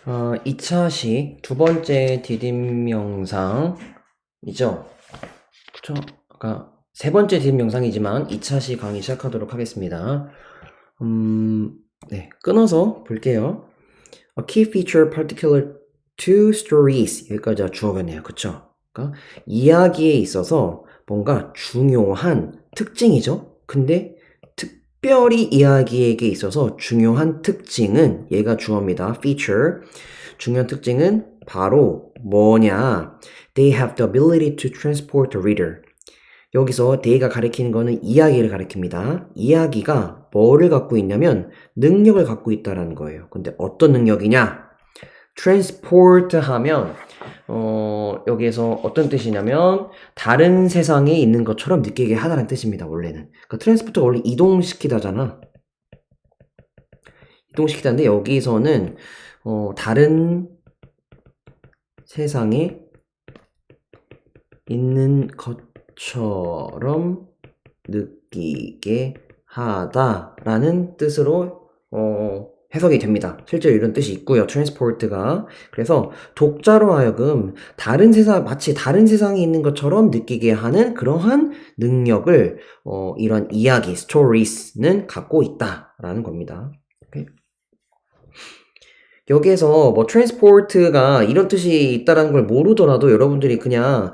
2차식 두 번째 디딤 영상이죠. 그쵸? 아까 세 번째 디딤 영상이지만 2차식 강의 시작하도록 하겠습니다. 네, 끊어서 볼게요. A key feature particular to stories. 여기까지가 주어겠네요. 그쵸? 그러니까 이야기에 있어서 뭔가 중요한 특징이죠. 근데 특별히 이야기에게 있어서 중요한 특징은 얘가 주어입니다. feature. 중요한 특징은 바로 뭐냐? They have the ability to transport the reader. 여기서 they가 가리키는 거는 이야기를 가리킵니다. 이야기가 뭐를 갖고 있냐면 능력을 갖고 있다라는 거예요. 근데 어떤 능력이냐? transport 하면 여기에서 어떤 뜻이냐면 다른 세상에 있는 것처럼 느끼게 하다는 뜻입니다. 원래는. 그러니까 transport가 원래 이동시키다잖아. 이동시키다인데 여기서는 다른 세상에 있는 것처럼 느끼게 하다라는 뜻으로 해석이 됩니다. 실제로 이런 뜻이 있고요. transport가. 그래서 독자로 하여금 마치 다른 세상에 있는 것처럼 느끼게 하는 그러한 능력을 이런 이야기, stories는 갖고 있다라는 겁니다. 오케이. 여기에서 뭐 transport가 이런 뜻이 있다는 걸 모르더라도 여러분들이 그냥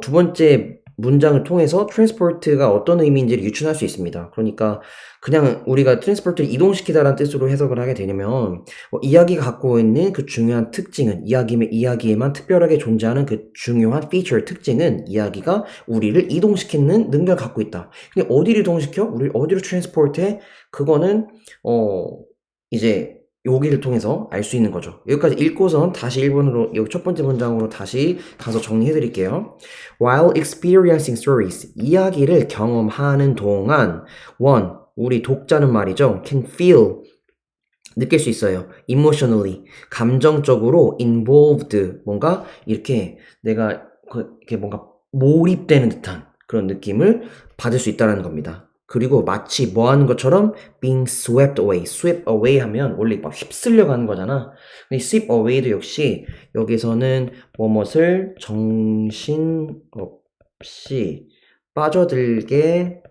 두 번째 문장을 통해서 transport가 어떤 의미인지를 유추할 수 있습니다. 그러니까 그냥 우리가 transport를 이동시키다라는 뜻으로 해석을 하게 되면 이야기가 갖고 있는 그 중요한 특징은 이야기에만 특별하게 존재하는 그 중요한 feature 특징은 이야기가 우리를 이동시키는 능력을 갖고 있다. 근데 어디를 이동시켜? 우리 어디로 transport해? 그거는 이제 여기를 통해서 알 수 있는 거죠. 여기까지 읽고선 다시 1번으로 여기 첫 번째 문장으로 다시 가서 정리해 드릴게요. While experiencing stories, 이야기를 경험하는 동안 우리 독자는 말이죠. can feel, 느낄 수 있어요. emotionally, 감정적으로 involved, 뭔가 이렇게 내가 이렇게 뭔가 몰입되는 듯한 그런 느낌을 받을 수 있다는 겁니다. 그리고 마치 뭐 하는 것처럼 being swept away 하면 원래 막 휩쓸려 가는 거잖아. 근데 sweep away도 역시 여기서는 뭐뭇을 정신없이 빠져들게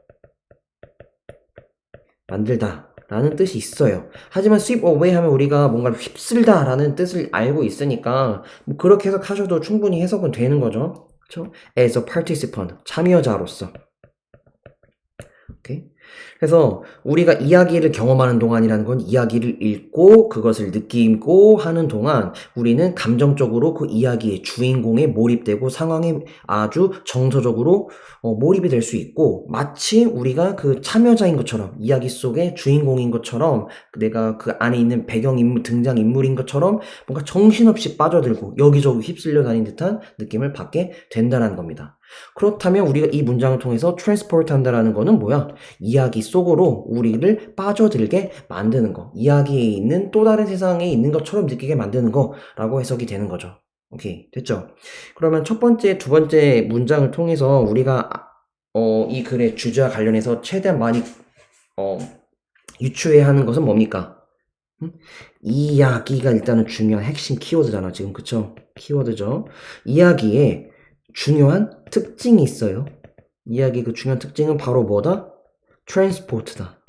만들다 라는 뜻이 있어요. 하지만 sweep away 하면 우리가 뭔가를 휩쓸다 라는 뜻을 알고 있으니까 뭐 그렇게 해석하셔도 충분히 해석은 되는 거죠. 그렇죠? As a participant, 참여자로서. 오케이? 그래서 우리가 이야기를 경험하는 동안이라는 건 이야기를 읽고 그것을 느끼고 하는 동안 우리는 감정적으로 그 이야기의 주인공에 몰입되고 상황에 아주 정서적으로 몰입이 될 수 있고 마치 우리가 그 참여자인 것처럼 이야기 속의 주인공인 것처럼 내가 그 안에 있는 배경인물, 등장인물인 것처럼 뭔가 정신없이 빠져들고 여기저기 휩쓸려 다니는 듯한 느낌을 받게 된다는 겁니다. 그렇다면 우리가 이 문장을 통해서 transport 한다라는 거는 뭐야? 이야기 속으로 우리를 빠져들게 만드는 거. 이야기에 있는 또 다른 세상에 있는 것처럼 느끼게 만드는 거라고 해석이 되는 거죠. 오케이. 됐죠? 그러면 첫 번째, 두 번째 문장을 통해서 우리가 이 글의 주제와 관련해서 최대한 많이 유추해야 하는 것은 뭡니까? 이야기가 일단은 중요한 핵심 키워드잖아. 지금 그쵸? 키워드죠. 이야기에 중요한 특징이 있어요. 이야기 그 중요한 특징은 바로 뭐다? transport다.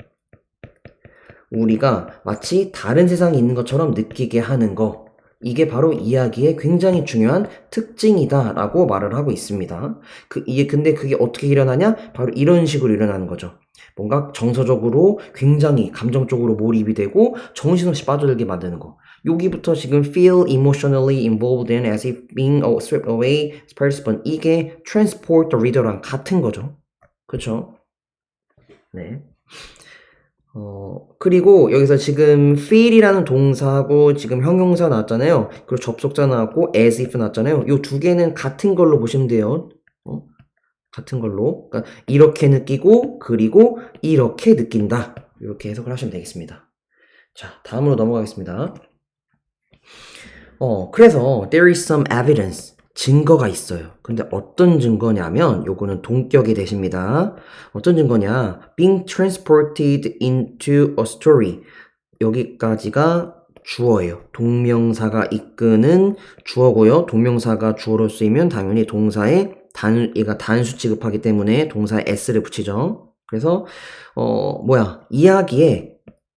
우리가 마치 다른 세상에 있는 것처럼 느끼게 하는 거. 이게 바로 이야기의 굉장히 중요한 특징이다 라고 말을 하고 있습니다. 근데 그게 어떻게 일어나냐? 바로 이런 식으로 일어나는 거죠. 뭔가 정서적으로 굉장히 감정적으로 몰입이 되고 정신없이 빠져들게 만드는 거. 여기부터 지금 feel emotionally involved in as if being swept away participant 이게 transport the reader랑 같은 거죠. 그쵸? 네. 그리고 여기서 지금 feel이라는 동사하고 지금 형용사 나왔잖아요. 그리고 접속사 나왔고 as if 나왔잖아요. 이 두 개는 같은 걸로 보시면 돼요. 같은 걸로. 그러니까 이렇게 느끼고 그리고 이렇게 느낀다. 이렇게 해석을 하시면 되겠습니다. 자, 다음으로 넘어가겠습니다. 그래서 there is some evidence. 증거가 있어요. 근데 어떤 증거냐면 요거는 동격이 되십니다. 어떤 증거냐? being transported into a story. 여기까지가 주어예요. 동명사가 이끄는 주어고요. 동명사가 주어로 쓰이면 당연히 동사에 얘가 단수 취급하기 때문에 동사에 s를 붙이죠. 그래서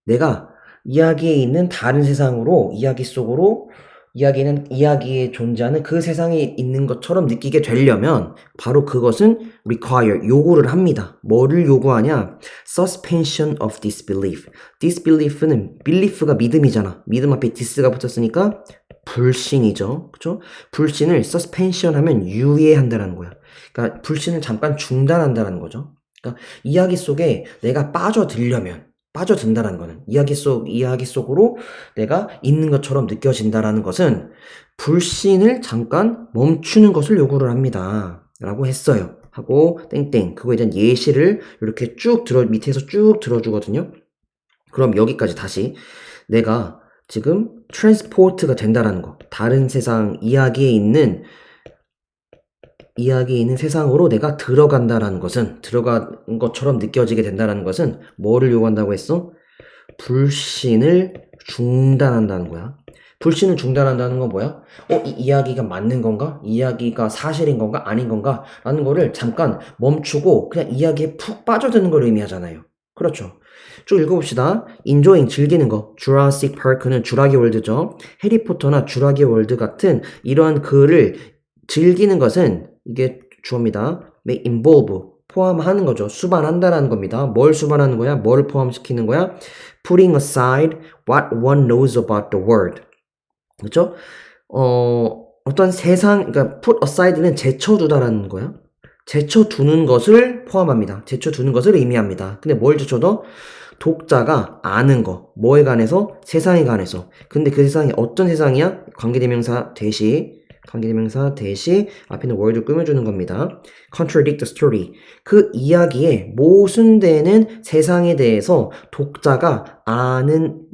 내가 이야기에 있는 다른 세상으로 이야기 속으로 이야기에 존재하는 그 세상에 있는 것처럼 느끼게 되려면 바로 그것은 require, 요구를 합니다. 뭐를 요구하냐? suspension of disbelief. disbelief는 belief가 믿음이잖아. 믿음 앞에 dis가 붙었으니까 불신이죠. 그쵸? 불신을 suspension 하면 유예한다는 거야. 그러니까 불신을 잠깐 중단한다는 거죠. 그러니까 이야기 속에 내가 빠져든다는 거는 이야기 속으로 내가 있는 것처럼 느껴진다라는 것은 불신을 잠깐 멈추는 것을 요구를 합니다. 라고 했어요. 하고 땡땡 그거에 대한 예시를 이렇게 밑에서 쭉 들어주거든요. 그럼 여기까지 다시 내가 지금 트랜스포트가 된다라는 거, 다른 세상 이야기에 있는 세상으로 내가 들어간 것처럼 느껴지게 된다는 것은 뭐를 요구한다고 했어? 불신을 중단한다는 거야. 불신을 중단한다는 건 뭐야? 이 이야기가 맞는 건가? 이 이야기가 사실인 건가? 아닌 건가? 라는 거를 잠깐 멈추고 그냥 이야기에 푹 빠져드는 걸 의미하잖아요. 그렇죠. 쭉 읽어봅시다. enjoying, 즐기는 거. Jurassic Park는 주라기 월드죠. 해리포터나 주라기 월드 같은 이러한 글을 즐기는 것은 이게 주어입니다. may involve, 포함하는 거죠. 수반한다라는 겁니다. 뭘 수반하는 거야? 뭘 포함시키는 거야? putting aside what one knows about the world. 그렇죠? 어떤 그러니까 put aside는 제쳐두다라는 거야. 제쳐두는 것을 포함합니다. 제쳐두는 것을 의미합니다. 근데 뭘 제쳐둬? 독자가 아는 거. 뭐에 관해서? 세상에 관해서. 근데 그 세상이 어떤 세상이야? 관계대명사 대시 앞에 있는 word를 꾸며주는 겁니다. contradict the story. 그 이야기에 모순되는 세상에 대해서 독자가 아는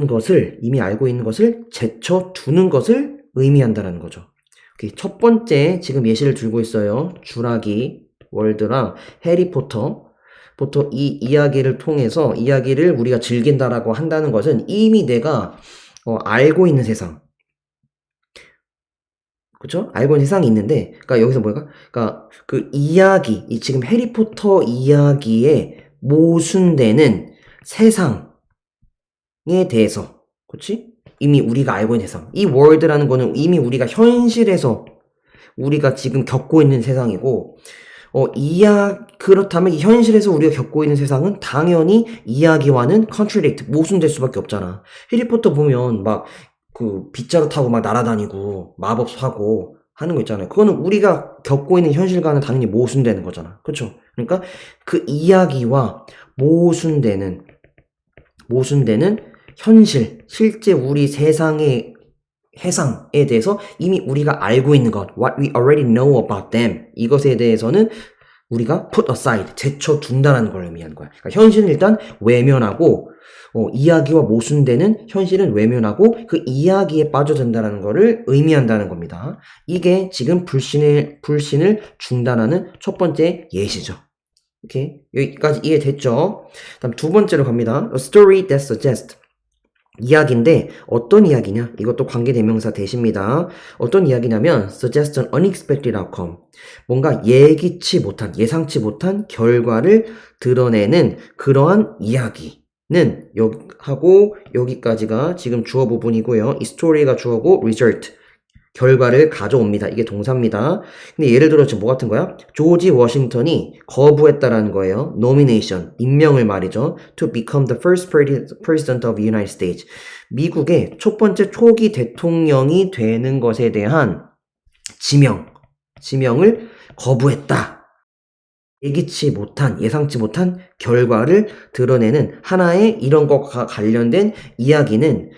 것을, 이미 알고 있는 것을 제쳐두는 것을 의미한다는 거죠. 오케이. 첫 번째 지금 예시를 들고 있어요. 주라기 월드랑 해리포터. 보통 이 이야기를 통해서 이야기를 우리가 즐긴다라고 한다는 것은 이미 내가 알고 있는 세상. 그쵸? 알고 있는 세상이 있는데, 그러니까 여기서 뭐야? 그러니까 그 지금 해리포터 이야기에 모순되는 세상에 대해서, 그치? 이미 우리가 알고 있는 세상. 이 월드라는 거는 이미 우리가 현실에서 우리가 지금 겪고 있는 세상이고, 그렇다면 이 현실에서 우리가 겪고 있는 세상은 당연히 이야기와는 contradict, 모순될 수밖에 없잖아. 해리포터 보면 빗자루 타고 막 날아다니고 마법 하고 하는 거 있잖아요. 그거는 우리가 겪고 있는 현실과는 당연히 모순되는 거잖아. 그렇죠? 그러니까 그 이야기와 모순되는 현실, 실제 우리 세상의 해상에 대해서 이미 우리가 알고 있는 것, what we already know about them, 이것에 대해서는 우리가 put aside, 제쳐둔다는 걸 의미하는 거야. 그러니까 현실은 일단 외면하고 이야기와 모순되는 현실은 외면하고 그 이야기에 빠져든다는 것을 의미한다는 겁니다. 이게 지금 불신을 중단하는 첫 번째 예시죠. 오케이? 여기까지 이해됐죠? 다음 두 번째로 갑니다. A story that suggests. 이야기인데 어떤 이야기냐? 이것도 관계대명사 대시입니다. 어떤 이야기냐면 suggest an unexpected outcome. 뭔가 예상치 못한 결과를 드러내는 그러한 이야기는 여기까지가 지금 주어 부분이고요. 이 스토리가 주어고 result, 결과를 가져옵니다. 이게 동사입니다. 근데 예를 들어 지금 뭐 같은 거야? 조지 워싱턴이 거부했다라는 거예요. nomination, 임명을 말이죠. to become the first president of the United States. 미국의 첫 번째 초기 대통령이 되는 것에 대한 지명을 거부했다. 예상치 못한 결과를 드러내는 하나의 이런 것과 관련된 이야기는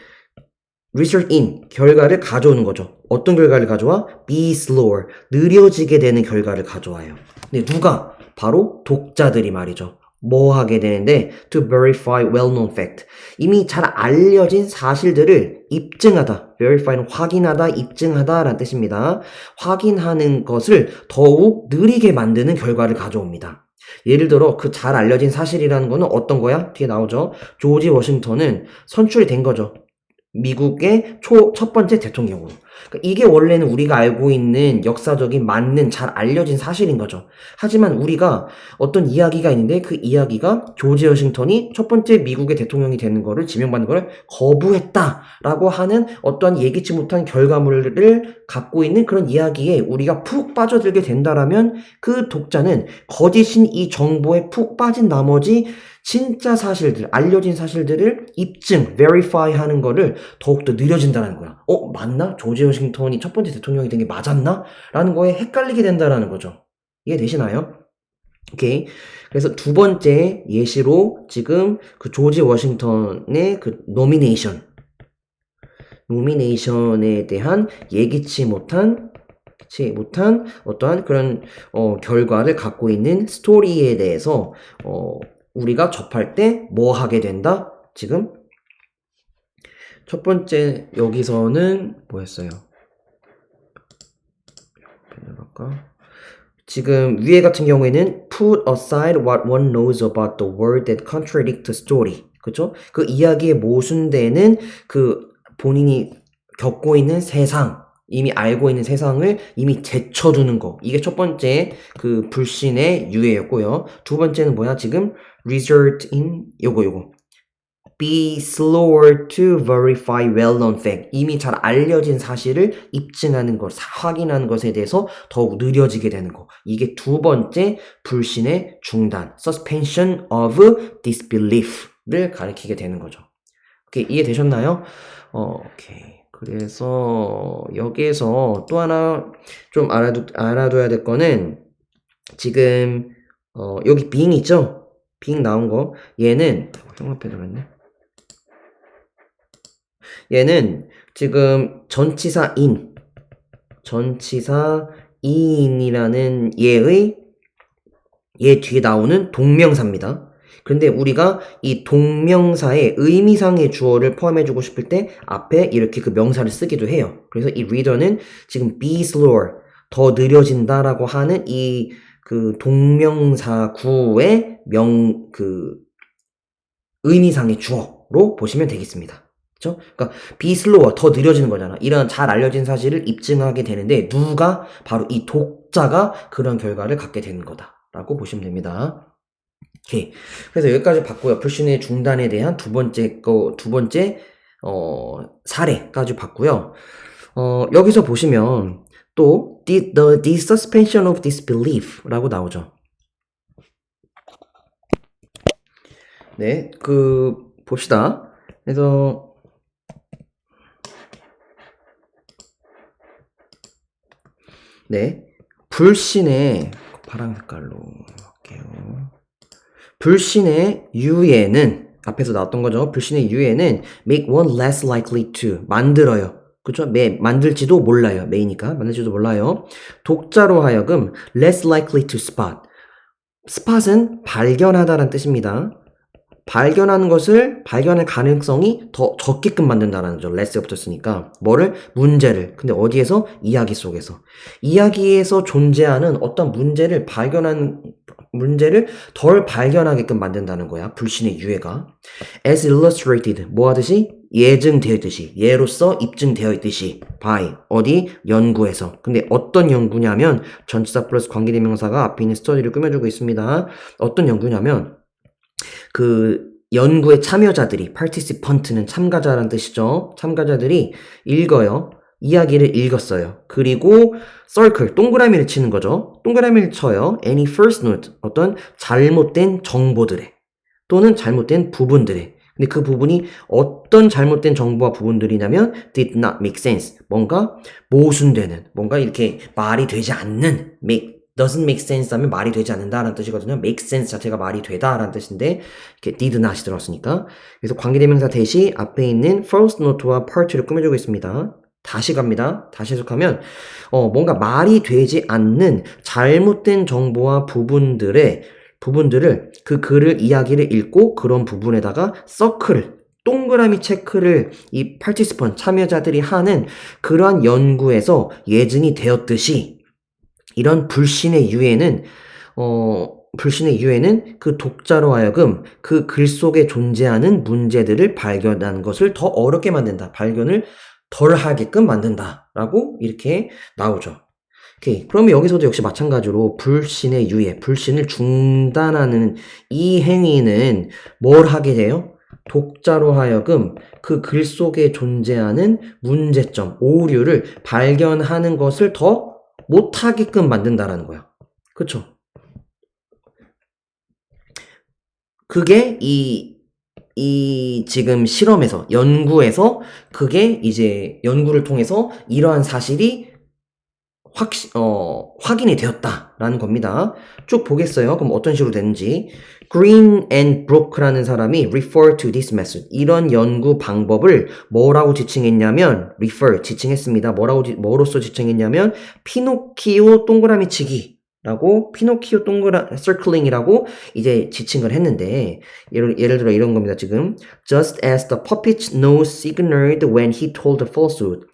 result in, 결과를 가져오는 거죠. 어떤 결과를 가져와? be slower, 느려지게 되는 결과를 가져와요. 근데 누가? 바로 독자들이 말이죠. 뭐 하게 되는데 to verify well-known fact. 이미 잘 알려진 사실들을 입증하다. verify는 확인하다, 입증하다 라는 뜻입니다. 확인하는 것을 더욱 느리게 만드는 결과를 가져옵니다. 예를 들어 그 잘 알려진 사실이라는 거는 어떤 거야? 뒤에 나오죠. 조지 워싱턴은 선출이 된 거죠. 미국의 첫 번째 대통령으로. 그러니까 이게 원래는 우리가 알고 있는 역사적인 맞는 잘 알려진 사실인 거죠. 하지만 우리가 어떤 이야기가 있는데 그 이야기가 조지 워싱턴이 첫 번째 미국의 대통령이 되는 거를 지명받는 거를 거부했다라고 하는 어떠한 예기치 못한 결과물을 갖고 있는 그런 이야기에 우리가 푹 빠져들게 된다라면 그 독자는 거짓인 이 정보에 푹 빠진 나머지 진짜 사실들, 알려진 사실들을 입증, verify 하는 거를 더욱더 느려진다는 거야. 맞나? 조지 워싱턴이 첫 번째 대통령이 된 게 맞았나? 라는 거에 헷갈리게 된다는 거죠. 이해되시나요? 오케이. 그래서 두 번째 예시로 지금 그 조지 워싱턴의 그 노미네이션에 대한 예기치 못한 어떠한 그런 결과를 갖고 있는 스토리에 대해서 우리가 접할 때 뭐 하게 된다? 지금 첫 번째 여기서는 뭐였어요? 지금 위에 같은 경우에는 put aside what one knows about the world that contradict the story. 그죠? 그 이야기에 모순되는 그 본인이 겪고 있는 세상, 이미 알고 있는 세상을 이미 제쳐두는 거. 이게 첫 번째 그 불신의 유예였고요. 두 번째는 뭐야? 지금 result in 요거 be slower to verify well-known fact. 이미 잘 알려진 사실을 입증하는 것, 확인하는 것에 대해서 더욱 느려지게 되는 거. 이게 두 번째 불신의 중단, suspension of disbelief를 가리키게 되는 거죠. 오케이, 이해되셨나요? 오케이. 그래서 여기에서 또 하나 좀 알아둬야 될 거는 지금 여기 being 있죠? being 나온 거. 얘는 형광펜 들어있네. 얘는 지금 전치사 in이라는 얘 뒤에 나오는 동명사입니다. 근데 우리가 이 동명사의 의미상의 주어를 포함해주고 싶을 때 앞에 이렇게 그 명사를 쓰기도 해요. 그래서 이 reader는 지금 be slower, 더 느려진다라고 하는 이 그 동명사구의 의미상의 주어로 보시면 되겠습니다. 그렇죠? 그러니까 be slower, 더 느려지는 거잖아. 이런 잘 알려진 사실을 입증하게 되는데 누가? 바로 이 독자가 그런 결과를 갖게 되는 거다라고 보시면 됩니다. 오케이. 그래서 여기까지 봤고요. 불신의 중단에 대한 두 번째 사례까지 봤고요. 여기서 보시면 또 the suspension of disbelief라고 나오죠. 네, 봅시다. 그래서 네, 불신의 파란 색깔로 할게요. 불신의 유예는 앞에서 나왔던 거죠. 불신의 유예는 make one less likely to 만들어요. 그쵸? 만들지도 몰라요. 메이니까 만들지도 몰라요. 독자로 하여금 less likely to spot. spot은 발견하다라는 뜻입니다. 발견할 가능성이 더 적게끔 만든다라는 점. less가 붙었으니까. 문제를. 근데 어디에서? 이야기 속에서. 이야기에서 존재하는 어떤 문제를 덜 발견하게끔 만든다는 거야. 불신의 유예가. as illustrated. 뭐 하듯이? 예증되었듯이. 예로서 입증되어 있듯이. by. 어디? 연구에서. 근데 어떤 연구냐면 전치사 플러스 관계대명사가 앞에 있는 스터디를 꾸며주고 있습니다. 어떤 연구냐면 그 연구의 참여자들이 participant는 참가자라는 뜻이죠. 참가자들이 읽어요. 이야기를 읽었어요. 그리고 circle, 동그라미를 치는 거죠. 동그라미를 쳐요. any first note, 어떤 잘못된 정보들의 또는 잘못된 부분들의. 근데 그 부분이 어떤 잘못된 정보와 부분들이냐면 did not make sense. 뭔가 모순되는, 뭔가 이렇게 말이 되지 않는, doesn't make sense 하면 말이 되지 않는다라는 뜻이거든요. make sense 자체가 말이 되다라는 뜻인데 이렇게 did not이 들어왔으니까. 그래서 관계대명사 대시 앞에 있는 first note와 part를 꾸며주고 있습니다. 다시 갑니다. 다시 해석하면 뭔가 말이 되지 않는 잘못된 정보와 부분들을 그 글을 이야기를 읽고 그런 부분에다가 서클을 동그라미 체크를 이 participant 참여자들이 하는 그러한 연구에서 예증이 되었듯이 이런 불신의 유예는 불신의 유해는 그 독자로 하여금 그 글 속에 존재하는 문제들을 발견하는 것을 더 어렵게 만든다. 발견을 덜 하게끔 만든다. 라고 이렇게 나오죠. 오케이. 그러면 여기서도 역시 마찬가지로 불신의 유예, 불신을 중단하는 이 행위는 뭘 하게 돼요? 독자로 하여금 그 글 속에 존재하는 문제점, 오류를 발견하는 것을 더 못하게끔 만든다라는 거야. 그쵸? 그게 지금 실험에서, 연구에서, 그게 이제 연구를 통해서 이러한 사실이 확인이 되었다라는 겁니다. 쭉 보겠어요. 그럼 어떤 식으로 되는지. Green and Brooke라는 사람이 refer to this method. 이런 연구 방법을 뭐라고 지칭했냐면, 지칭했습니다. 뭐로써 지칭했냐면, 피노키오 동그라미 치기라고, 피노키오 circling이라고 이제 지칭을 했는데, 예를 들어 이런 겁니다, 지금. Just as the puppet's nose signaled when he told the falsehood.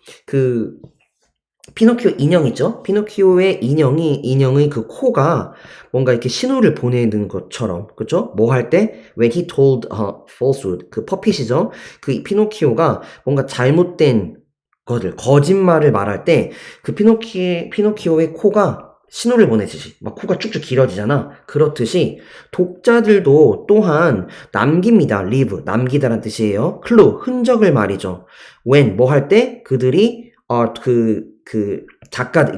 피노키오 인형 있죠? 피노키오의 인형의 그 코가 뭔가 이렇게 신호를 보내는 것처럼, 그쵸? 뭐 할 때? When he told falsehood. 그 퍼핏이죠? 그 피노키오가 뭔가 잘못된 거짓말을 말할 때, 그 피노키오의 코가 신호를 보내듯이, 막 코가 쭉쭉 길어지잖아. 그렇듯이, 독자들도 또한 남깁니다. leave. 남기다란 뜻이에요. clue. 흔적을 말이죠. when. 뭐 할 때? 그들이,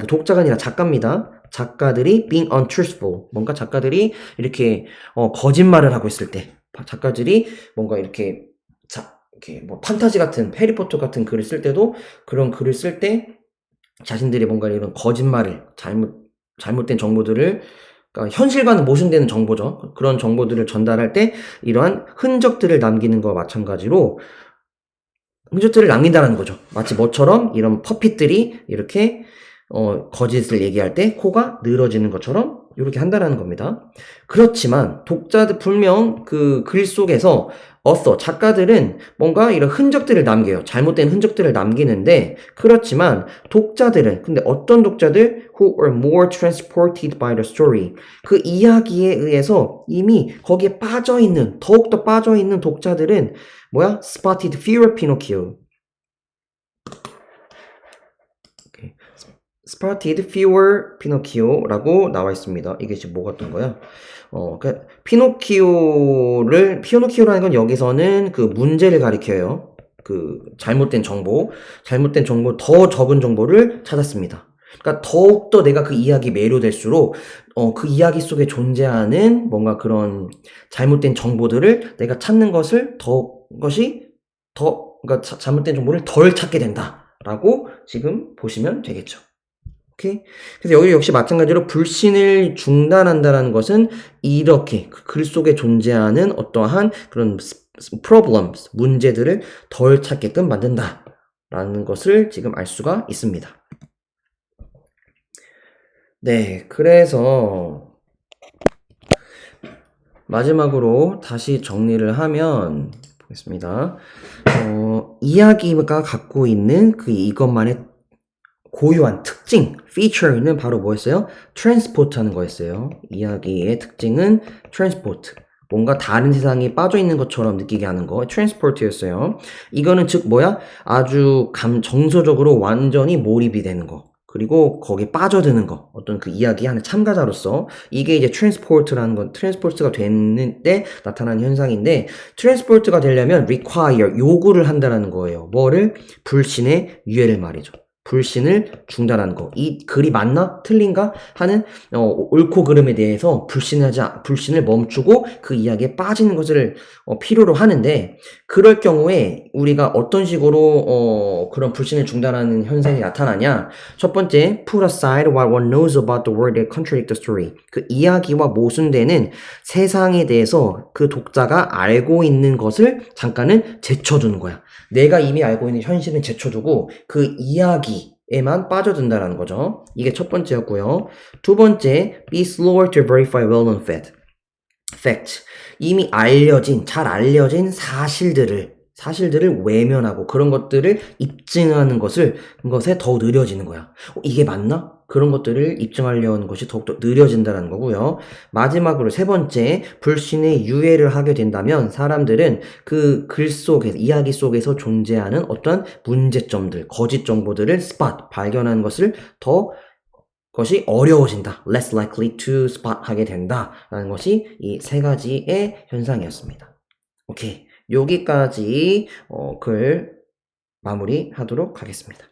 독자가 아니라 작가입니다. 작가들이 being untruthful. 뭔가 작가들이 이렇게, 거짓말을 하고 있을 때. 작가들이 뭔가 이렇게 뭐, 판타지 같은, 해리포터 같은 글을 쓸 때도 그런 글을 쓸 때 자신들이 뭔가 이런 거짓말을, 잘못된 정보들을, 그러니까 현실과는 모순되는 정보죠. 그런 정보들을 전달할 때 이러한 흔적들을 남기는 것과 마찬가지로 흔적들을 남긴다는 거죠. 마치 뭐처럼 이런 퍼핏들이 이렇게 거짓을 얘기할 때 코가 늘어지는 것처럼 이렇게 한다는 겁니다. 그렇지만 독자들 분명 그 글 속에서 작가들은 뭔가 이런 흔적들을 남겨요. 잘못된 흔적들을 남기는데 그렇지만 독자들은 근데 어떤 독자들 who are more transported by the story 그 이야기에 의해서 이미 거기에 더욱더 빠져있는 독자들은 뭐야? Spotted fewer Pinocchio. Spotted fewer Pinocchio라고 나와 있습니다. 이게 지금 뭐 같은 거야? 그러니까 피노키오라는 건 여기서는 그 문제를 가리켜요. 그 잘못된 정보, 더 적은 정보를 찾았습니다. 그러니까 더욱더 내가 그 이야기에 매료될수록 그 이야기 속에 존재하는 뭔가 그런 잘못된 정보들을 내가 찾는 것을 그러니까 잘못된 정보를 덜 찾게 된다라고 지금 보시면 되겠죠. 오케이? 그래서 여기 역시 마찬가지로 불신을 중단한다라는 것은 이렇게 그 글 속에 존재하는 어떠한 그런 problems, 문제들을 덜 찾게끔 만든다라는 것을 지금 알 수가 있습니다. 네, 그래서 마지막으로 다시 정리를 하면 보겠습니다. 이야기가 갖고 있는 이것만의 고유한 특징, feature는 바로 뭐였어요? transport 하는 거였어요. 이야기의 특징은 transport. 뭔가 다른 세상에 빠져있는 것처럼 느끼게 하는 거, transport였어요. 이거는 즉 뭐야? 아주 정서적으로 완전히 몰입이 되는 거. 그리고 거기에 빠져드는 거. 어떤 그 이야기 하는 참가자로서. 이게 이제 transport가 되는 때 나타나는 현상인데, transport가 되려면 require, 요구를 한다는 거예요. 뭐를? 불신의 유예를 말이죠. 불신을 중단하는 거. 이 글이 맞나? 틀린가? 하는 옳고 그름에 대해서 불신을 멈추고 그 이야기에 빠지는 것을 필요로 하는데 그럴 경우에 우리가 어떤 식으로 그런 불신을 중단하는 현상이 나타나냐? 첫 번째, put aside what one knows about the world that contradict the story. 그 이야기와 모순되는 세상에 대해서 그 독자가 알고 있는 것을 잠깐은 제쳐두는 거야. 내가 이미 알고 있는 현실은 제쳐두고 그 이야기에만 빠져든다는 거죠. 이게 첫 번째였고요. 두 번째, be slower to verify well-known fact. 이미 잘 알려진 사실들을 사실들을 외면하고 그런 것들을 입증하는 것에 더 느려지는 거야. 이게 맞나? 그런 것들을 입증하려는 것이 더욱더 느려진다는 거고요. 마지막으로 세 번째, 불신의 유예를 하게 된다면 사람들은 그 글 속에서, 이야기 속에서 존재하는 어떤 문제점들, 거짓 정보들을 spot, 발견하는 것이 어려워진다. less likely to spot 하게 된다라는 것이 이 세 가지의 현상이었습니다. 오케이. 여기까지 글 마무리하도록 하겠습니다.